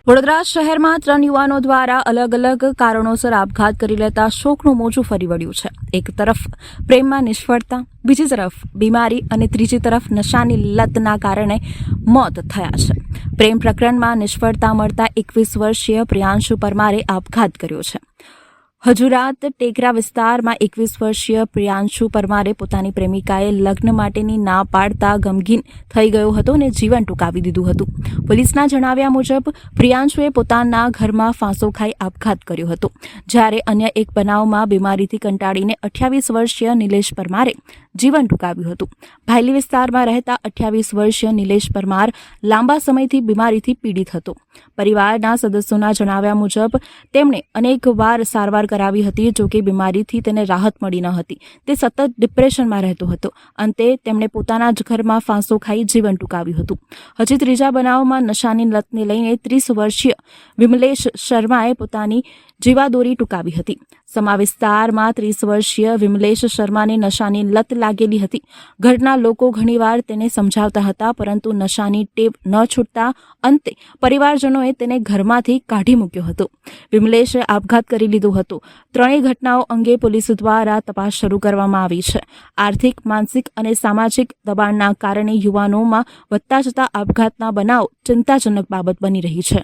વડોદરા શહેરમાં 3 યુવાનો દ્વારા અલગ અલગ કારણોસર આપઘાત કરી લેતા શોકનું મોજું ફરી વળ્યું છે। એક તરફ પ્રેમમાં નિષ્ફળતા, બીજી તરફ બીમારી અને ત્રીજી તરફ નશાની લતના કારણે મોત થયા છે। પ્રેમ પ્રકરણમાં નિષ્ફળતા મળતા 21 વર્ષીય પ્રિયાંશુ પરમારે આપઘાત કર્યો છે। હજુરાત ટેકરા વિસ્તારમાં 21 વર્ષીય પ્રિયાંશુ પરમારે પોતાની પ્રેમિકાએ લગ્ન માટેની ના પાડતા ગમગીન થઈ ગયો હતો અને જીવન ટૂંકાવી દીધું હતું। પોલીસના જણાવ્યા મુજબ પ્રિયાંશુએ પોતાના ઘરમાં ફાંસો ખાઈ આપઘાત કર્યો હતો, જ્યારે અન્ય એક બનાવમાં બીમારીથી કંટાળીને 28 વર્ષીય નિલેશ પરમારે જીવન ટૂંકાવ્યું હતું। ભાયલી વિસ્તારમાં રહેતા 28 વર્ષીય નિલેશ પરમાર લાંબા સમયથી બીમારીથી પીડિત હતો। પરિવારના સદસ્યોના જણાવ્યા મુજબ તેમણે અનેકવાર સારવાર કરાવી હતી, જો કે બીમારીથી તેને રાહત મળી ન હતી। તે સતત ડિપ્રેશનમાં રહેતો હતો। અંતે તેમણે પોતાના જ ઘરમાં ફાંસો ખાઈ જીવન ટૂંકાવ્યું હતું। હજી ત્રીજા બનાવમાં નશાની લતને લઈને 30 વર્ષીય વિમલેશ શર્માએ પોતાની જીવાદોરી ટૂંકાવી હતી। સમા વિસ્તારમાં 30 વર્ષીય વિમલેશ શર્માને નશાની લત લાગેલી હતી। ઘરના લોકો ઘણીવાર તેને સમજાવતા હતા, પરંતુ નશાની ટેવ ન છૂટતા અંતે પરિવારજનોએ તેને ઘરમાંથી કાઢી મૂક્યો હતો। વિમલેશે આપઘાત કરી લીધો હતો। ત્રણેય ઘટનાઓ અંગે પોલીસ દ્વારા તપાસ શરૂ કરવામાં આવી છે। આર્થિક, માનસિક અને સામાજિક દબાણના કારણે યુવાનોમાં વધતા જતા આપઘાતના બનાવ ચિંતાજનક બાબત બની રહી છે।